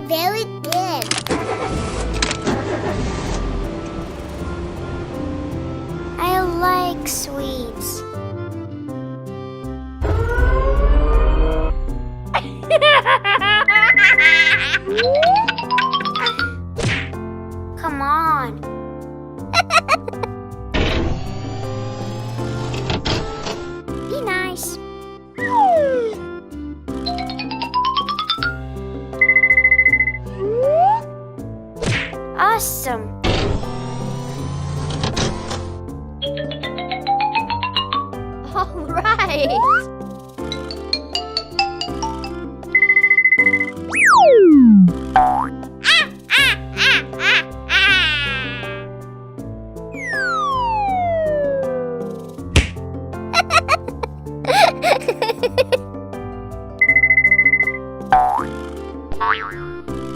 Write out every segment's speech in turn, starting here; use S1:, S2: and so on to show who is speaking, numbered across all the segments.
S1: Very good. I like sweets. Come on. Be nice. Awesome. All right.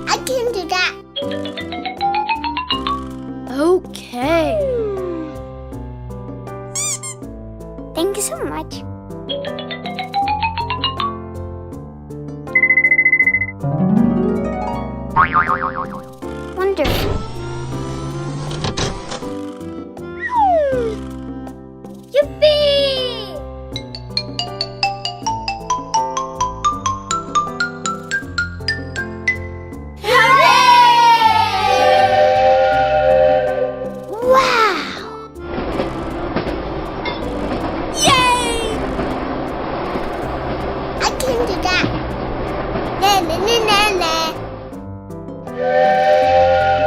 S1: I can do that.
S2: Okay.
S1: Thank you so much. Wonderful. Yippee!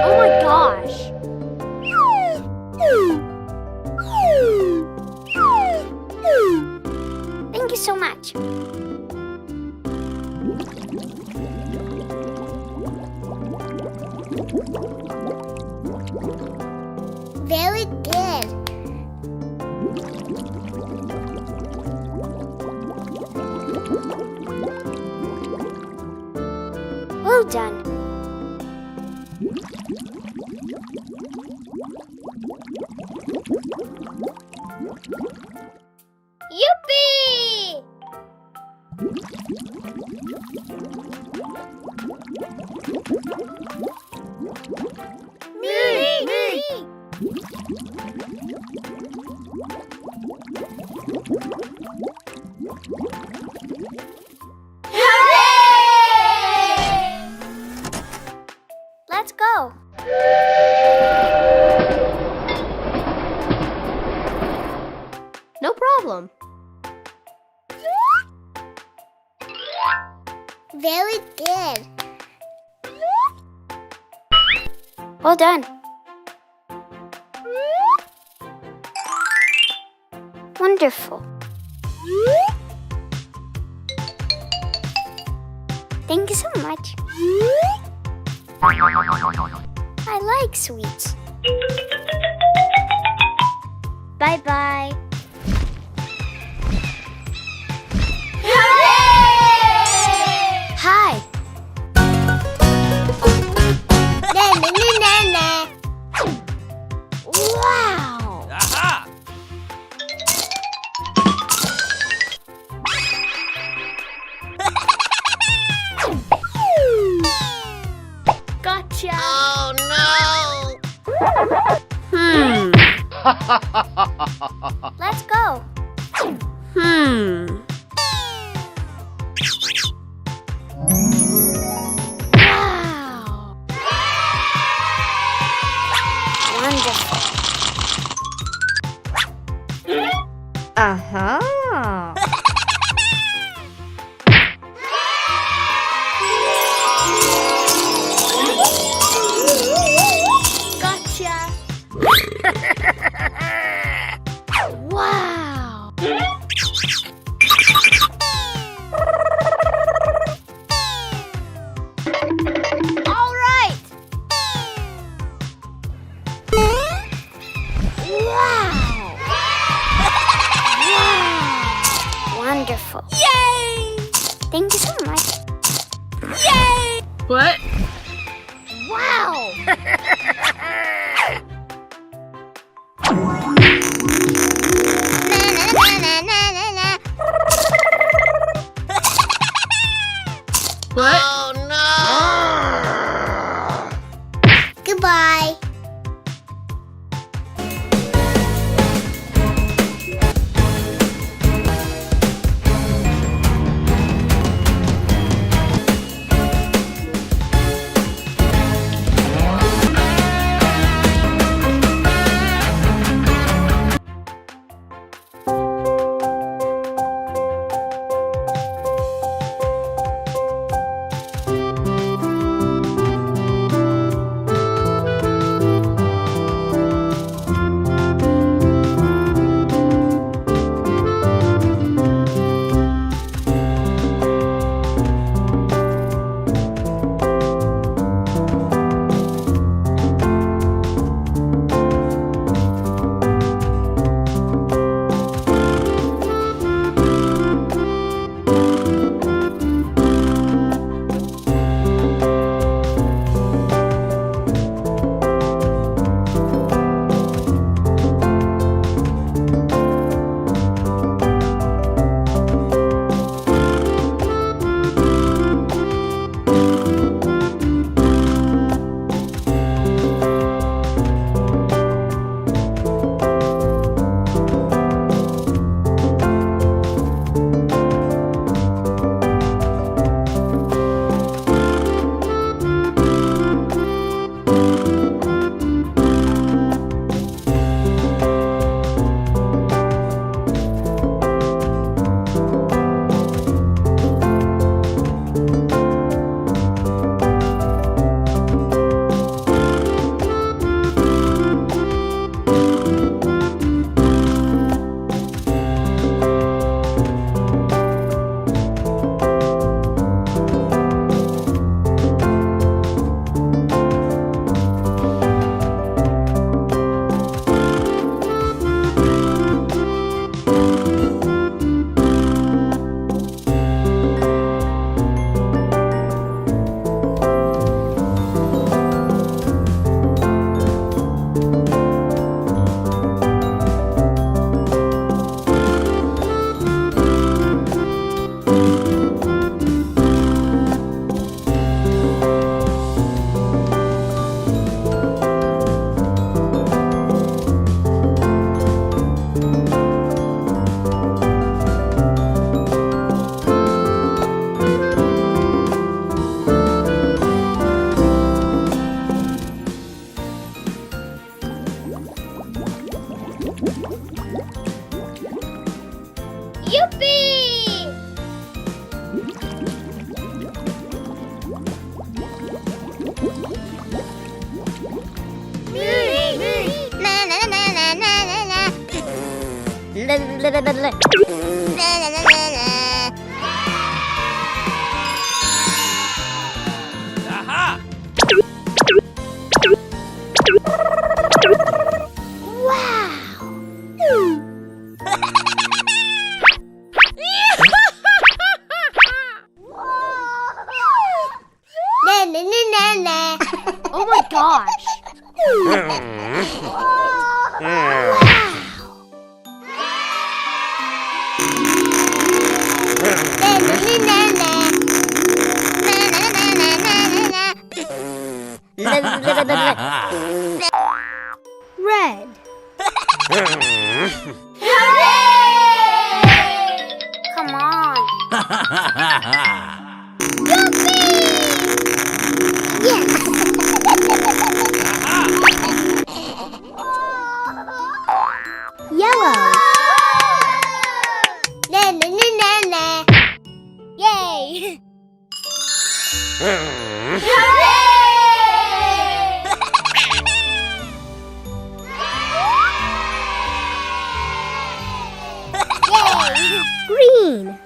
S2: Oh my gosh.
S1: Thank you so much. Very good. Well done. Yippee! Me! Hooray! Let's go.
S2: No problem.
S1: Very good. Well done. Wonderful. Thank you so much. I like sweets. Bye-bye. Hi. Na. Wow.
S3: Aha!
S2: Gotcha.
S3: Oh no!
S1: Let's go.
S2: Wow.
S1: Wonderful.
S2: Uh-huh.
S1: Gotcha.
S2: Wow.
S1: All right. Wow. Wonderful.
S2: Yay!
S1: Thank you so much.
S2: Yay!
S3: What?
S1: Wow.
S3: What?
S1: Yippee! Na na na na na na na. La la la la la. La la la la la.
S4: Aha!
S1: Na na na na na.
S2: Oh my gosh!
S1: Na na na na na. Na na na na na na na. La la la la la.
S2: Red.
S1: Come on.
S2: Yellow.
S1: Na na na na na. Yay! Yay!
S2: Green.